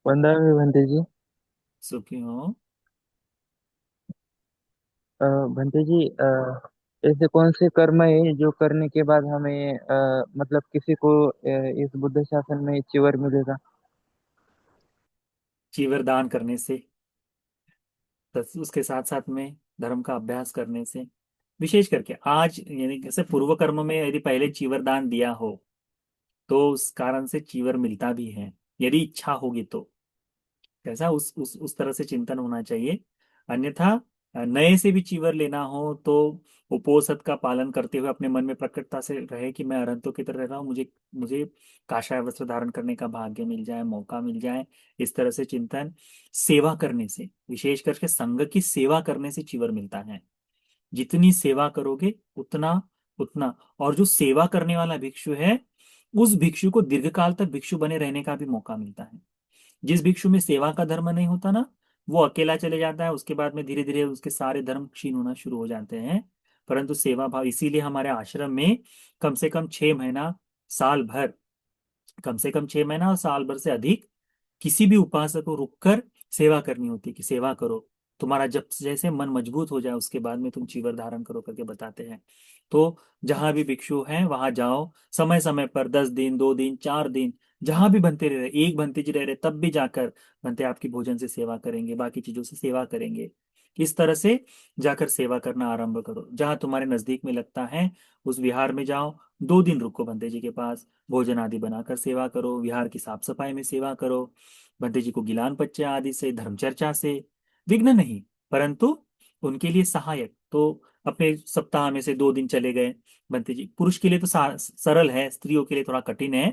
वंदना भंते जी। सुखी हो। भंते जी, ऐसे कौन से कर्म है जो करने के बाद हमें मतलब किसी को इस बुद्ध शासन में चिवर मिलेगा? चीवर दान करने से, उसके साथ साथ में धर्म का अभ्यास करने से, विशेष करके आज यानी जैसे पूर्व कर्म में यदि पहले चीवर दान दिया हो तो उस कारण से चीवर मिलता भी है, यदि इच्छा होगी तो। कैसा उस तरह से चिंतन होना चाहिए। अन्यथा नए से भी चीवर लेना हो तो उपोषद का पालन करते हुए अपने मन में प्रकटता से रहे कि मैं अरहंतों की तरह रह रहा हूँ, मुझे मुझे काषाय वस्त्र धारण करने का भाग्य मिल जाए, मौका मिल जाए। इस तरह से चिंतन सेवा करने से, विशेष करके संघ की सेवा करने से चीवर मिलता है। जितनी सेवा करोगे उतना उतना। और जो सेवा करने वाला भिक्षु है, उस भिक्षु को दीर्घकाल तक भिक्षु बने रहने का भी मौका मिलता है। जिस भिक्षु में सेवा का धर्म नहीं होता ना, वो अकेला चले जाता है, उसके बाद में धीरे धीरे उसके सारे धर्म क्षीण होना शुरू हो जाते हैं। परंतु सेवा भाव, इसीलिए हमारे आश्रम में कम से कम 6 महीना, साल भर, कम से कम 6 महीना और साल भर से अधिक किसी भी उपासक को रुककर सेवा करनी होती है कि सेवा करो। तुम्हारा जब जैसे मन मजबूत हो जाए उसके बाद में तुम चीवर धारण करो करके बताते हैं। तो जहां भी भिक्षु हैं वहां जाओ, समय समय पर 10 दिन, 2 दिन, 4 दिन, जहां भी बनते रह रहे, एक बनते जी रह रहे तब भी जाकर बनते आपकी भोजन से सेवा करेंगे, बाकी चीजों से सेवा करेंगे। इस तरह से जाकर सेवा करना आरंभ करो। जहां तुम्हारे नजदीक में लगता है उस विहार में जाओ, 2 दिन रुको बंदे जी के पास, भोजन आदि बनाकर सेवा करो, विहार की साफ सफाई में सेवा करो, बंदे जी को गिलान पच्चे आदि से, धर्म चर्चा से। विघ्न नहीं, परंतु उनके लिए सहायक। तो अपने सप्ताह में से 2 दिन चले गए बंते जी। पुरुष के लिए तो सरल है, स्त्रियों के लिए थोड़ा कठिन है।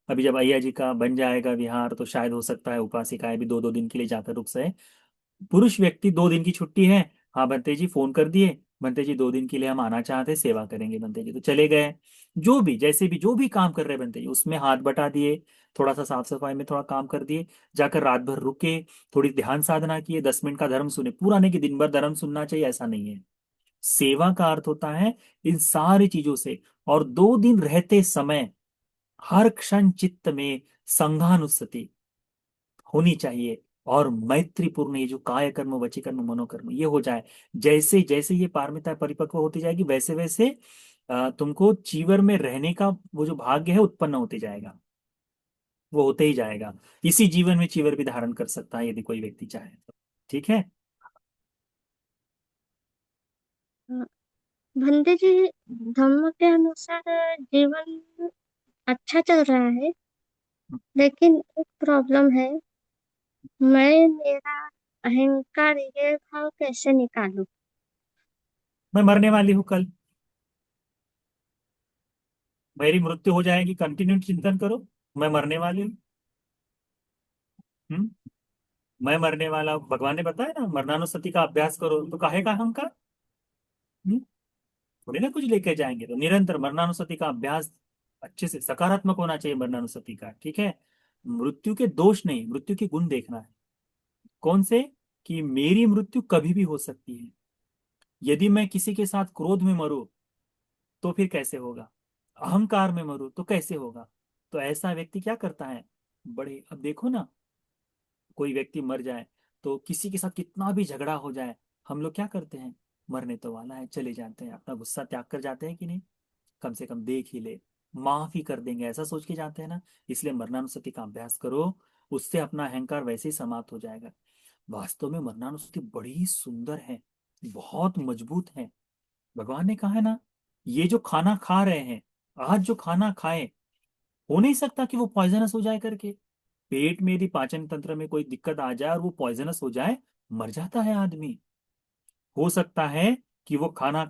अभी जब अय्या जी का बन जाएगा विहार तो शायद हो सकता है उपासिकाएं भी 2-2 दिन के लिए जाकर रुक सके। पुरुष व्यक्ति 2 दिन की छुट्टी है, हाँ बनते जी फोन कर दिए, बनते जी 2 दिन के लिए हम आना चाहते हैं, सेवा करेंगे, बनते जी तो चले गए। जो भी जैसे भी जो भी काम कर रहे बनते जी उसमें हाथ बटा दिए, थोड़ा सा साफ सफाई में थोड़ा काम कर दिए, जाकर रात भर रुके, थोड़ी ध्यान साधना किए, 10 मिनट का धर्म सुने। पूरा नहीं कि दिन भर धर्म सुनना चाहिए, ऐसा नहीं है। सेवा का अर्थ होता है इन सारी चीजों से। और 2 दिन रहते समय हर क्षण चित्त में संघानुस्थिति होनी चाहिए, और मैत्रीपूर्ण ये जो काय कर्म, वची कर्म, मनोकर्म ये हो जाए। जैसे जैसे ये पारमिता परिपक्व होती जाएगी वैसे वैसे तुमको चीवर में रहने का वो जो भाग्य है उत्पन्न होते जाएगा, वो होते ही जाएगा। इसी जीवन में चीवर भी धारण कर सकता है यदि कोई व्यक्ति चाहे तो। ठीक है। बंदे जी, धर्म के अनुसार जीवन अच्छा चल रहा है, लेकिन एक प्रॉब्लम है। मैं मेरा अहंकार ये भाव कैसे निकालूं? मैं मरने वाली हूँ कल, मेरी मृत्यु हो जाएगी, कंटिन्यू चिंतन करो। मैं मरने वाली हूँ। हम्म? मैं मरने वाला हूँ, भगवान ने बताया ना, मरणानुस्मृति का अभ्यास करो तो काहे का अहंकार। हम्म? थोड़ी ना कुछ लेके जाएंगे। तो निरंतर मरणानुस्मृति का अभ्यास अच्छे से सकारात्मक होना चाहिए मरणानुस्मृति का। ठीक है। मृत्यु के दोष नहीं, मृत्यु के गुण देखना है। कौन से? कि मेरी मृत्यु कभी भी हो सकती है। यदि मैं किसी के साथ क्रोध में मरूं तो फिर कैसे होगा, अहंकार में मरूं तो कैसे होगा। तो ऐसा व्यक्ति क्या करता है, बड़े, अब देखो ना, कोई व्यक्ति मर जाए तो किसी के साथ कितना भी झगड़ा हो जाए, हम लोग क्या करते हैं, मरने तो वाला है, चले जाते हैं, अपना गुस्सा त्याग कर जाते हैं कि नहीं। कम से कम देख ही ले, माफ ही कर देंगे, ऐसा सोच के जाते हैं ना। इसलिए मरणानुस्मृति का अभ्यास करो, उससे अपना अहंकार वैसे ही समाप्त हो जाएगा। वास्तव में मरणानुस्मृति बड़ी ही सुंदर है, बहुत मजबूत है। भगवान ने कहा है ना, ये जो खाना खा रहे हैं, आज जो खाना खाए, हो नहीं सकता कि वो पॉइजनस हो जाए करके। पेट में यदि पाचन तंत्र में कोई दिक्कत आ जाए और वो पॉइजनस हो जाए, मर जाता है आदमी। हो सकता है कि वो खाना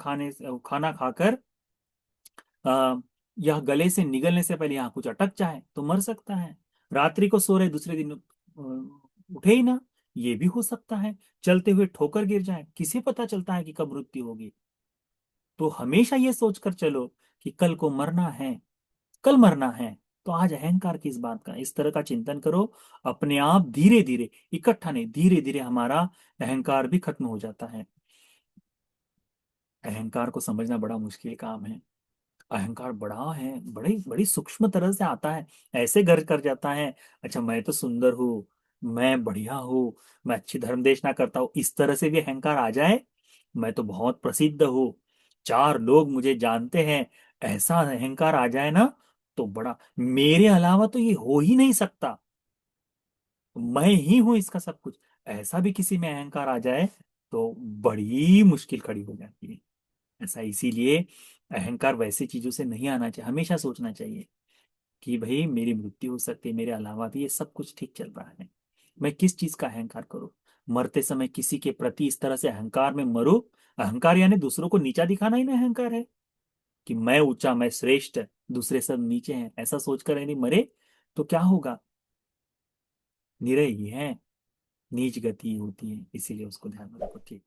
खाकर आ, यह गले से निगलने से पहले यहाँ कुछ अटक जाए तो मर सकता है। रात्रि को सो रहे दूसरे दिन उठे ही ना, ये भी हो सकता है। चलते हुए ठोकर गिर जाए, किसे पता चलता है कि कब मृत्यु होगी। तो हमेशा ये सोचकर चलो कि कल को मरना है, कल मरना है। तो आज अहंकार की इस बात का, इस तरह का चिंतन करो। अपने आप धीरे धीरे, इकट्ठा नहीं, धीरे धीरे हमारा अहंकार भी खत्म हो जाता है। अहंकार को समझना बड़ा मुश्किल काम है। अहंकार बड़ा है, बड़ी बड़ी सूक्ष्म तरह से आता है, ऐसे घर कर जाता है। अच्छा मैं तो सुंदर हूँ, मैं बढ़िया हूँ, मैं अच्छी धर्म देशना करता हूँ, इस तरह से भी अहंकार आ जाए। मैं तो बहुत प्रसिद्ध हूँ, चार लोग मुझे जानते हैं, ऐसा अहंकार आ जाए ना, तो बड़ा, मेरे अलावा तो ये हो ही नहीं सकता, मैं ही हूं इसका सब कुछ, ऐसा भी किसी में अहंकार आ जाए तो बड़ी मुश्किल खड़ी हो जाती है। ऐसा इसीलिए अहंकार वैसी चीजों से नहीं आना चाहिए, हमेशा सोचना चाहिए कि भाई मेरी मृत्यु हो सकती है, मेरे अलावा भी ये सब कुछ ठीक चल रहा है, मैं किस चीज का अहंकार करूं। मरते समय किसी के प्रति इस तरह से अहंकार में मरूं, अहंकार यानी दूसरों को नीचा दिखाना ही ना अहंकार है, कि मैं ऊंचा, मैं श्रेष्ठ, दूसरे सब नीचे हैं, ऐसा सोचकर यदि मरे तो क्या होगा, निरय ही है, नीच गति होती है, इसीलिए उसको ध्यान में रखो। ठीक।